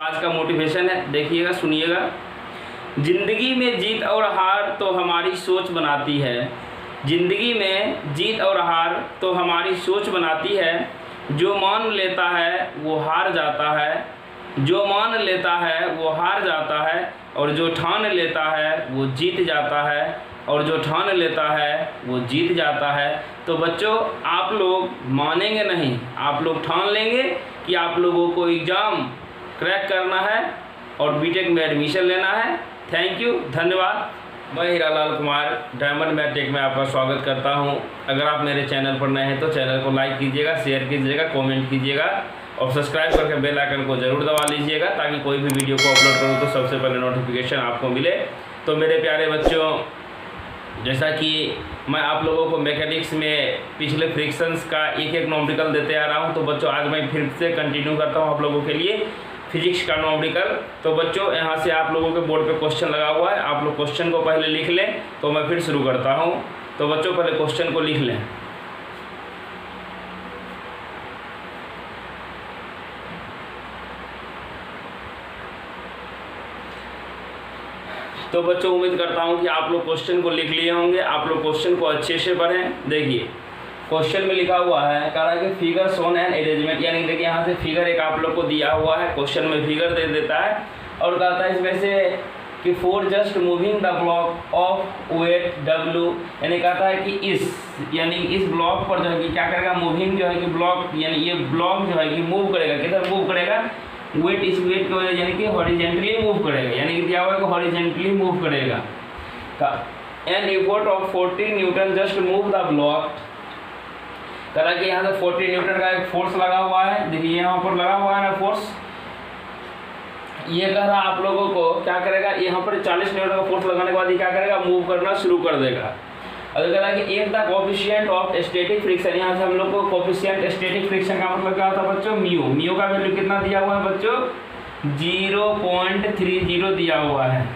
आज का मोटिवेशन है, देखिएगा, सुनिएगा। जिंदगी में जीत और हार तो हमारी सोच बनाती है। जिंदगी में जीत और हार तो हमारी सोच बनाती है। जो मान लेता है वो हार जाता है। जो मान लेता है वो हार जाता है, और जो ठान लेता है वो जीत जाता है। और जो ठान लेता है वो जीत जाता है। तो बच्चों, आप लोग मानेंगे नहीं, आप लोग ठान लेंगे कि आप लोगों को एग्ज़ाम क्रैक करना है और बीटेक में एडमिशन लेना है। थैंक यू, धन्यवाद। मैं हीरालाल कुमार डायमंड मैथटेक में आपका स्वागत करता हूं। अगर आप मेरे चैनल पर नए हैं तो चैनल को लाइक कीजिएगा, शेयर कीजिएगा, कमेंट कीजिएगा और सब्सक्राइब करके बेल आइकन को ज़रूर दबा लीजिएगा, ताकि कोई भी वीडियो को अपलोड करूँ तो सबसे पहले नोटिफिकेशन आपको मिले। तो मेरे प्यारे बच्चों, जैसा कि मैं आप लोगों को मैकेनिक्स में पिछले फ्रिक्शंस का एक एक नॉमेरिकल देते आ रहा हूं, तो बच्चों आज मैं फिर से कंटिन्यू करता हूं आप लोगों के लिए फिजिक्स का नॉमेरिकल। तो बच्चों, यहां से आप लोगों के बोर्ड पे क्वेश्चन लगा हुआ है, आप लोग क्वेश्चन को पहले लिख लें, तो मैं फिर शुरू करता हूं। तो बच्चों, पहले क्वेश्चन को लिख लें। तो बच्चों, उम्मीद करता हूं कि आप लोग क्वेश्चन को लिख लिए होंगे। आप लोग क्वेश्चन को अच्छे से पढ़ें। देखिए, क्वेश्चन में लिखा हुआ है, कह रहा है कि फिगर शोन एन अरेंजमेंट, यानी देखिए यहाँ से फिगर एक आप लोग को दिया हुआ है, क्वेश्चन में फिगर दे देता है और कहता है इसमें से कि for just moving the block of weight W, यानी कहता है कि इस ब्लॉक पर जो है कि क्या करेगा, मूविंग जो है कि ब्लॉक, यानी ये ब्लॉक जो है कि मूव करेगा, किधर मूव करेगा, वेट, इस वेट की वजह यानी कि हॉरिजेंटली मूव करेगा, यानी कि दिया हुआ है कि हॉरिजेंटली मूव करेगा। An effort of 40 Newton just move the block, कह रहा कि यहाँ से 40 न्यूटन का एक फोर्स लगा हुआ है। देखिए यहाँ पर लगा हुआ है ना फोर्स, ये कह रहा आप लोगों को क्या करेगा, यहाँ पर 40 न्यूटन का फोर्स लगाने के बाद ये क्या करेगा, मूव करना शुरू कर देगा। और कह रहा है कि एक the coefficient of static friction, यहाँ से हम लोग को कोफिशिएंट स्टैटिक फ्रिक्शन का मतलब क्या होता है बच्चों, म्यू का वैल्यू कितना दिया हुआ है बच्चों, 0.30 दिया हुआ है।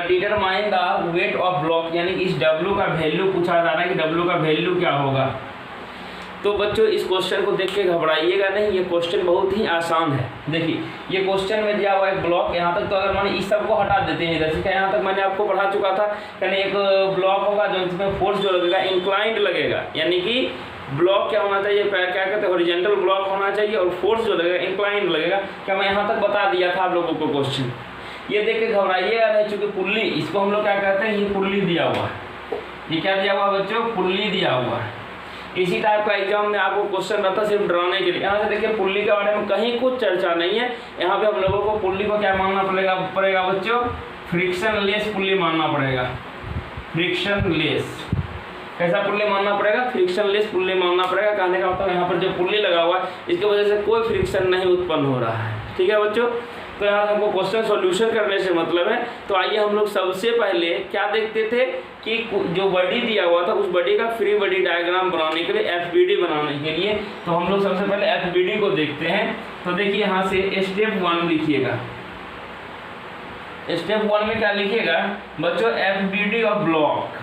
Determine the weight of block, यानी इस W का वैल्यू पूछा जा रहा है कि W का वैल्यू क्या होगा। तो बच्चों, इस क्वेश्चन को देख के घबराइएगा नहीं, ये क्वेश्चन बहुत ही आसान है। देखिए, ये क्वेश्चन में दिया हुआ है ब्लॉक, यहाँ तक तो अगर मैंने इस सब को हटा देते हैं इधर से, क्या यहाँ तक मैंने आपको पढ़ा चुका था, यानी एक ब्लॉक होगा जो इसमें फोर्स जो लगेगा इंक्लाइंड लगेगा, यानी कि ब्लॉक क्या होना चाहिए, क्या कहते हैं, हॉरिजॉन्टल ब्लॉक होना चाहिए, और फोर्स जो लगेगा इंक्लाइंड लगेगा। क्या मैं यहाँ तक बता दिया था आप लोगों को क्वेश्चन, ये देख के घबराइएगा नहीं, चूंकि पुल्ली, इसको हम लोग क्या कहते हैं, ये पुल्ली दिया हुआ है। ये क्या दिया हुआ है बच्चों, पुल्ली दिया हुआ है। इसी टाइप का एग्जाम में आपको क्वेश्चन रहता है सिर्फ डराने के लिए। यहाँ से देखिए, पुल्ली के बारे में कहीं कुछ चर्चा नहीं है। यहाँ पे हम लोगों को पुल्ली को क्या मानना पड़ेगा बच्चों, फ्रिक्शन लेस पुल्ली मानना पड़ेगा। फ्रिक्शन लेस कैसा पुल्ली मानना पड़ेगा, फ्रिक्शन लेस पुल्ली मानना पड़ेगा। कहने का मतलब यहाँ पर जो पुल्ली लगा हुआ है इसकी वजह से कोई फ्रिक्शन नहीं उत्पन्न हो रहा है। ठीक है बच्चों, तो यहाँ हमको क्वेश्चन सॉल्यूशन करने से मतलब है। तो आइए हम लोग सबसे पहले क्या देखते थे कि जो बॉडी दिया हुआ था उस बॉडी का फ्री बॉडी डायग्राम बनाने के लिए, FBD बनाने के लिए, तो हम लोग सबसे पहले FBD को देखते हैं। तो देखिए, यहाँ से स्टेप 1 लिखिएगा। स्टेप 1 में क्या लिखिएगा बच्चों, FBD of block.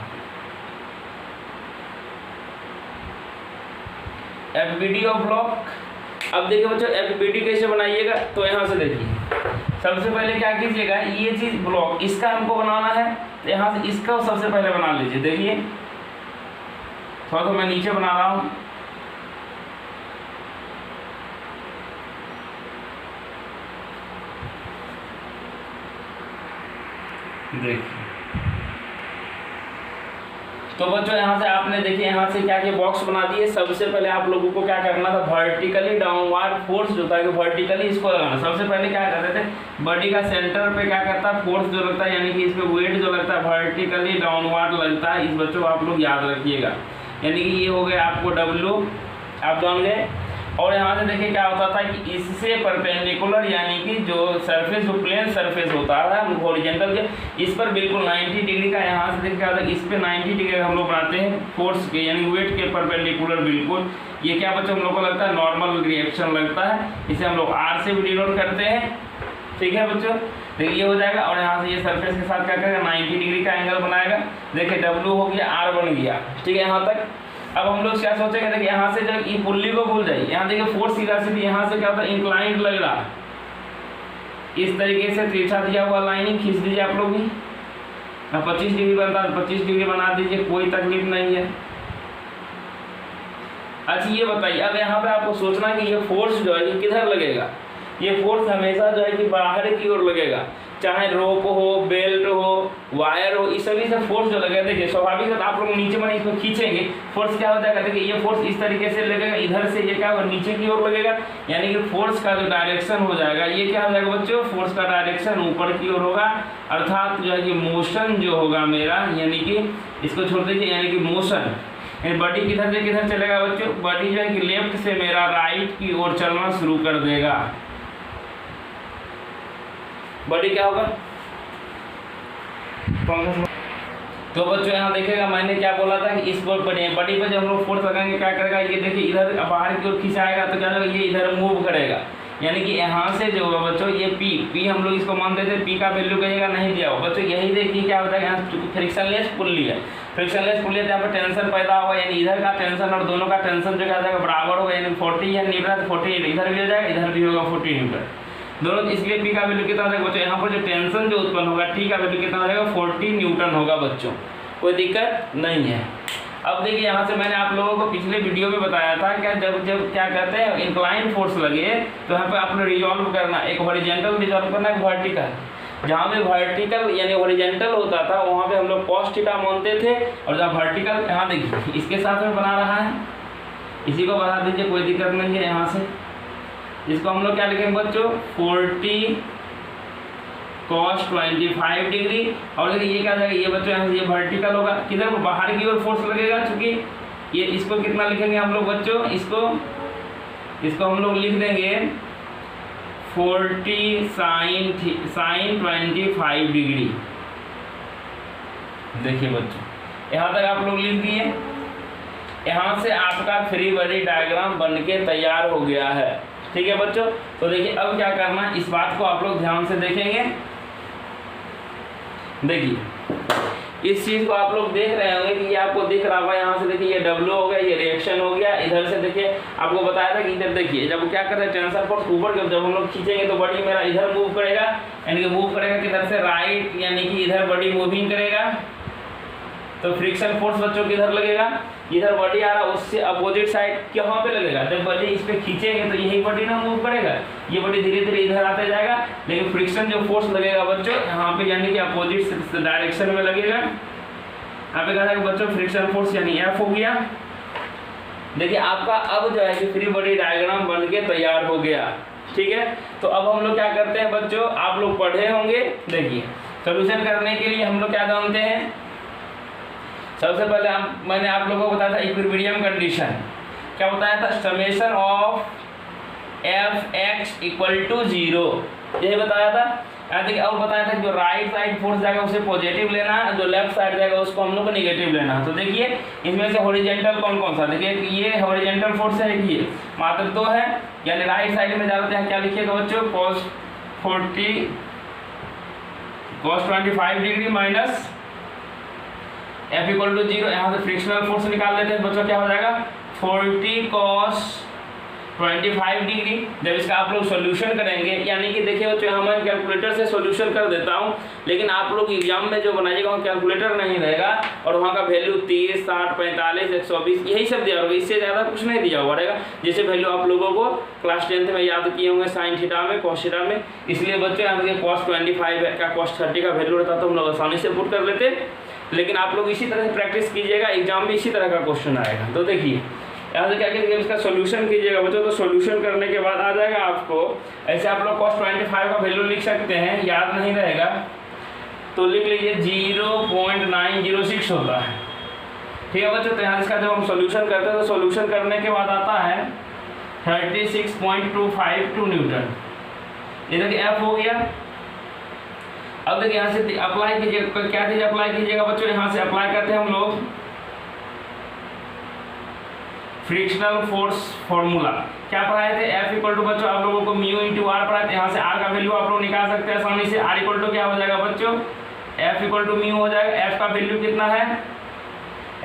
FBD of block. अब देखिए बच्चों, FBD कैसे बनाइएगा, तो यहाँ से देखिए, सबसे पहले क्या कीजिएगा, ये चीज ब्लॉक इसका हमको बनाना है, तो यहाँ से इसका सबसे पहले बना लीजिए। देखिए, थोड़ा सा मैं नीचे बना रहा हूँ। देखिए, तो बच्चों यहाँ से आपने देखिए, यहाँ से क्या क्या बॉक्स बना दिए। सबसे पहले आप लोगों को क्या करना था, वर्टिकली डाउनवर्ड फोर्स जो था कि वर्टिकली इसको लगाना। सबसे पहले क्या करते थे, बॉडी का सेंटर पे क्या करता है, फोर्स जो लगता है, यानी कि इसमें वेट जो लगता है वर्टिकली डाउनवर्ड लगता है। इस बच्चों आप लोग याद रखिएगा, यानी कि ये हो गया आपको W, आप जान गए। और यहाँ से देखिए क्या होता था कि इससे परपेंडिकुलर, यानी कि जो सरफेस, जो प्लेन सरफेस होता है हॉरिजॉन्टल के, इस पर बिल्कुल 90 डिग्री का, यहाँ से देखिए क्या होता है, इस पे 90 डिग्री का हम लोग बनाते हैं फोर्स के, यानी वेट के परपेंडिकुलर बिल्कुल। ये क्या बच्चों हम लोग को लगता है, नॉर्मल रिएक्शन लगता है। इसे हम लोग R से भी डिनोट करते हैं। ठीक है बच्चों, देखिए ये हो जाएगा। और यहाँ से ये सरफेस के साथ क्या करेगा, 90 डिग्री का एंगल बनाएगा। देखिए W हो गया, R बन गया। ठीक है, यहाँ तक। अब हम लोग क्या सोचेंगे, देखिए यहाँ से जब ये पुल्ली को भूल जाइए, यहाँ देखिए फोर्स सीधा सीधी यहाँ से क्या होता है, इंक्लाइंड लग रहा है। इस तरीके से तिरछा दिया हुआ लाइनिंग खींच दीजिए आप लोग भी। अब 25 डिग्री बनता है 25 डिग्री बना दीजिए, कोई तकलीफ नहीं है। अच्छा ये बताइए, अब यहाँ पे आपको सोचना कि ये फोर्स जो है ये किधर लगेगा। ये फोर्स हमेशा जो है कि बाहर की ओर लगेगा, चाहे रोप हो, बेल्ट हो, वायर हो, इस सभी से फोर्स जो लगेगा। देखिए स्वाभाविक है, आप लोग नीचे बने इसको खींचेंगे, फोर्स क्या हो जाएगा, देखिए ये फोर्स इस तरीके से लगेगा, इधर से ये क्या होगा नीचे की ओर लगेगा, यानी कि फोर्स का जो डायरेक्शन हो जाएगा ये क्या हो जाएगा बच्चों, फोर्स का डायरेक्शन ऊपर की ओर होगा। अर्थात जो है कि मोशन जो होगा मेरा, यानी कि इसको छोड़ दीजिए, यानी कि मोशन बॉडी किधर से किधर चलेगा बच्चों, बॉडी जो है कि लेफ्ट से मेरा राइट की ओर चलना शुरू कर देगा। बॉडी क्या होगा, तो बच्चों यहाँ देखेगा मैंने क्या बोला था कि इस बॉडी पे जब हम लोग फोर्स लगाएंगे क्या करेगा, ये देखिए इधर बाहर की ओर खिंचाएगा तो क्या होगा, ये इधर मूव करेगा। यानी कि यहाँ से जो होगा बच्चों ये पी हम लोग इसको मान देते, पी का वैल्यू कहिएगा नहीं दिया हो बच्चों। यही देखिए क्या होता है, यहाँ चूंकि फ्रिक्शनलेस पुल्ली है, फ्रिक्शनलेस पुल्ली है तो यहाँ पर टेंशन पैदा होगा, यानी इधर का टेंशन और दोनों का टेंशन जो क्या जाएगा बराबर होगा, यानी 40 है न्यूटन, 48 इधर भी हो जाएगा, इधर भी होगा 40 न्यूटन दोनों। इसलिए पी का वैल्यू कितना हो जाएगा बच्चों, यहाँ पर जो टेंशन जो उत्पन्न होगा टी का वैल्यू कितना हो जाएगा 40 न्यूटन होगा बच्चों, कोई दिक्कत नहीं है। अब देखिए यहाँ से मैंने आप लोगों को पिछले वीडियो में बताया था क्या, जब क्या कहते हैं इंक्लाइन फोर्स लगे तो यहाँ पे आपने रिजॉल्व करना, एक हॉरिजॉन्टल रिजॉल्व करना, एक वर्टिकल। जहाँ पे वर्टिकल यानी हॉरिजॉन्टल होता था वहाँ पे हम लोग cos थीटा मानते थे, और जहाँ वर्टिकल, यहाँ देखिए इसके साथ में बना रहा है, इसी को बना दीजिए, कोई दिक्कत नहीं है। यहाँ से इसको हम लोग क्या लिखेंगे बच्चों, 40 cos 25 डिग्री, और देखिए ये क्या जाएगा, ये बच्चों यहाँ से ये वर्टिकल होगा, किधर बाहर की ओर फोर्स लगेगा, चूंकि ये इसको कितना लिखेंगे हम लोग बच्चों, इसको हम लोग लिख देंगे 40 sin 25 डिग्री। देखिए बच्चों यहाँ तक आप लोग लिख दिए, यहाँ से आपका फ्री बॉडी डायग्राम बन के तैयार हो गया है। ठीक है बच्चों, तो देखिए अब क्या करना है, इस बात को आप लोग ध्यान से देखेंगे। देखिए इस चीज को आप लोग देख रहे होंगे कि ये आपको दिख रहा होगा, यहाँ से देखिए ये W हो गया, ये रिएक्शन हो गया। इधर से देखिए आपको बताया था कि इधर देखिए जब क्या करते हैं टेंशन फोर्स ऊपर जब हम लोग खींचेंगे तो बॉडी मेरा इधर मूव करेगा, यानी कि मूव करेगा किधर से, राइट, यानी कि इधर बॉडी मूविंग करेगा। तो फ्रिक्शन फोर्स बच्चों किधर लगेगा, इधर बॉडी आ रहा है उससे अपोजिट साइड कहाँ पे लगेगा, जब बॉडी इस पे खींचेंगे तो यही बॉडी ना मूव करेगा, ये बॉडी धीरे धीरे इधर आते जाएगा। लेकिन फ्रिक्शन जो फोर्स लगेगा बच्चों यहाँ पे यानी कि अपोजिट डायरेक्शन में लगेगा। यहाँ पे कहा जाएगा बच्चों फ्रिक्शन फोर्स यानी F हो गया। देखिए आपका अब जो है कि फ्री बॉडी डायग्राम बन के तैयार हो गया। ठीक है, तो अब हम लोग क्या करते हैं बच्चों, आप लोग पढ़े होंगे, देखिए सोल्यूशन करने के लिए हम लोग क्या जानते हैं, सबसे पहले मैंने आप लोगों को बताया था इक्विलिब्रियम कंडीशन, क्या बताया था, समेशन ऑफ Fx = 0, यही बताया था। देखिए और बताया था जो राइट साइड फोर्स जाएगा उसे पॉजिटिव लेना है, जो लेफ्ट साइड जाएगा उसको हम लोग को निगेटिव लेना है। तो देखिए इसमें से हॉरिजॉन्टल कौन कौन सा, देखिए ये हॉरिजॉन्टल फोर्स है, ये मात्र 2 है, यानी राइट साइड में जाते हैं क्या लिखिएगा बच्चों, cos 25 डिग्री माइनस F = 0। यहाँ से फ्रिक्शनल फोर्स निकाल लेते हैं बच्चों, क्या हो जाएगा 40 cos 25 डिग्री। जब इसका आप लोग सॉल्यूशन करेंगे, यानी कि देखिए बच्चों यहाँ मैं कैलकुलेटर से सॉल्यूशन कर देता हूँ, लेकिन आप लोग एग्जाम में जो बनाइएगा वहाँ कैलकुलेटर नहीं रहेगा और वहाँ का वैल्यू 30, 60, 45, 120 यही सब दिया होगा, इससे ज़्यादा कुछ नहीं दिया हुआ रहेगा। जैसे वैल्यू आप लोगों को क्लास 10th में याद किए होंगे साइन थीटा में, कॉस थीटा में। इसलिए बच्चों यहाँ देखिए cos 25 का cos 30 का वैल्यू रहता तो हम लोग आसानी से पुट कर लेते, लेकिन आप लोग इसी तरह से प्रैक्टिस कीजिएगा, एग्जाम में इसी तरह का क्वेश्चन आएगा। तो देखिए यहाँ से क्या कीजिएगा, इसका सॉल्यूशन कीजिएगा बच्चों, तो सॉल्यूशन करने के बाद आ जाएगा आपको ऐसे, आप लोग cos 25 का वैल्यू लिख सकते हैं, याद नहीं रहेगा तो लिख लीजिए 0.906 होता है। ठीक है बच्चों, तो यहाँ इसका जब हम सॉल्यूशन करते हैं तो सॉल्यूशन करने के बाद आता है 36.252 न्यूटन। ये देखिए F हो गया। अब देखिए यहाँ से अप्लाई कीजिएगा, क्या चीज़ अप्लाई कीजिएगा बच्चों, यहाँ से अप्लाई करते हैं हम लोग फ्रिक्शनल फोर्स फॉर्मूला। क्या पढ़ाए थे, F = बच्चों आप लोगों को μ × R पढ़ाए थे। यहाँ से R का वैल्यू आप लोग निकाल सकते हैं आसानी से। R = क्या हो जाएगा बच्चों, F = μ हो जाएगा। F का वैल्यू कितना है,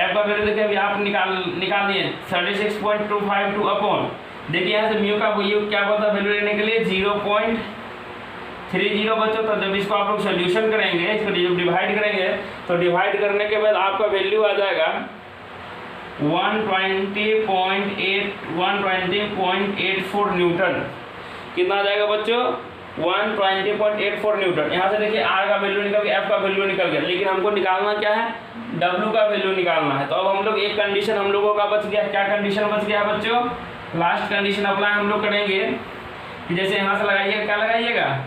F का वैल्यू देखिए अभी आप निकाल दिए 36.252 अपॉन, देखिए यहाँ से μ का वैल्यू क्या होता है वैल्यू लेने के लिए 30 बच्चों। तो जब इसको आप लोग सोल्यूशन करेंगे, इसको जब डिवाइड करेंगे तो डिवाइड करने के बाद आपका वैल्यू आ जाएगा 120.84 न्यूटन। कितना आ जाएगा बच्चों? 120.84 न्यूटन। यहाँ से देखिए आर का वैल्यू निकल गया, एफ का वैल्यू निकल गया, लेकिन हमको निकालना क्या है? डब्ल्यू का वैल्यू निकालना है। तो अब हम लोग एक कंडीशन हम लोगों का बच गया। क्या कंडीशन बच गया बच्चों? लास्ट कंडीशन अप्लाई हम लोग करेंगे कि जैसे यहाँ से लगाइएगा, क्या लगाइएगा?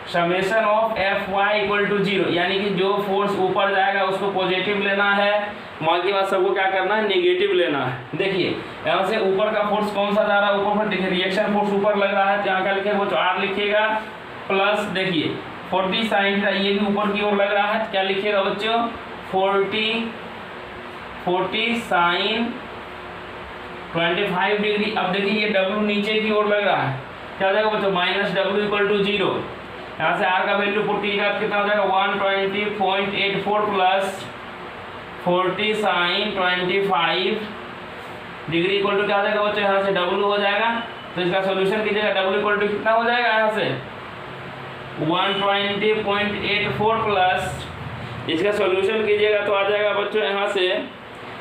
Summation of F y equal to 0, यानी कि जो फोर्स ऊपर जाएगा उसको पॉजिटिव लेना है, बाकी बात सबको क्या करना है? नेगेटिव लेना है। देखिए यहाँ से ऊपर का फोर्स कौन सा जा रहा है? ऊपर पर देखिए रिएक्शन फोर्स ऊपर लग रहा है, तो यहाँ का लिखेगा वो आर लिखिएगा, प्लस देखिए 40 साइन का ये भी ऊपर की ओर लग रहा है, क्या लिखिएगा बच्चों? 40 साइन 25 डिग्री। अब देखिए ये डब्ल्यू नीचे की ओर लग रहा है, क्या हो जाएगा बच्चों? Minus W equal to 0। यहाँ से आर का वैल्यू 40 का कितना हो जाएगा? 120.84 plus 40 sine 25 degree equal to क्या हो जाएगा बच्चों? यहाँ से डब्ल्यू हो जाएगा। तो इसका सोल्यूशन कीजिएगा, डब्ल्यू इक्वल टू कितना हो जाएगा? यहाँ से 120.84 प्लस इसका सोल्यूशन कीजिएगा तो आ जाएगा बच्चों यहाँ से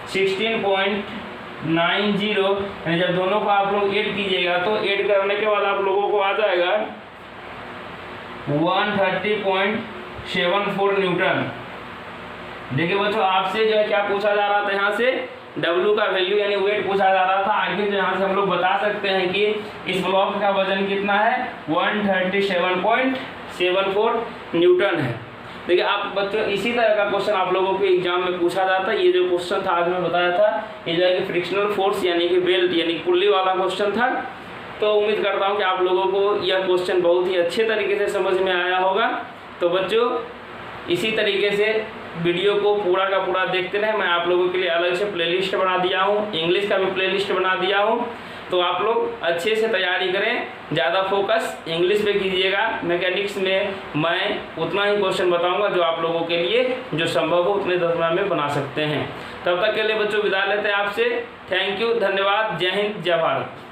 16.90। यानी जब दोनों को आप लोग ऐड कीजिएगा तो ऐड करने के बाद आप लोगों को आ जाएगा 130.74 न्यूटन। देखिए बच्चों आपसे जो है क्या पूछा जा रहा था? यहाँ से W का वैल्यू यानी वेट पूछा जा रहा था। आगे जो यहाँ से हम लोग बता सकते हैं कि इस ब्लॉक का वजन कितना है? 137.74 न्यूटन है। देखिए आप बच्चों इसी तरह का क्वेश्चन आप लोगों के एग्जाम में पूछा जाता है। ये जो क्वेश्चन था आज मैं बताया था, ये जो है कि फ्रिक्शनल फोर्स यानी कि बेल्ट यानी पुल्ली वाला क्वेश्चन था। तो उम्मीद करता हूँ कि आप लोगों को यह क्वेश्चन बहुत ही अच्छे तरीके से समझ में आया होगा। तो बच्चों इसी तरीके से वीडियो को पूरा का पूरा देखते रहे। मैं आप लोगों के लिए अलग से प्लेलिस्ट बना दिया हूँ, इंग्लिश का भी प्लेलिस्ट बना दिया हूँ। तो आप लोग अच्छे से तैयारी करें, ज़्यादा फोकस इंग्लिश पे कीजिएगा। मैकेनिक्स में मैं उतना ही क्वेश्चन बताऊंगा जो आप लोगों के लिए जो संभव हो उतने 10 मिनट में बना सकते हैं। तब तक के लिए बच्चों विदा लेते हैं आपसे। थैंक यू, धन्यवाद, जय हिंद, जय भारत।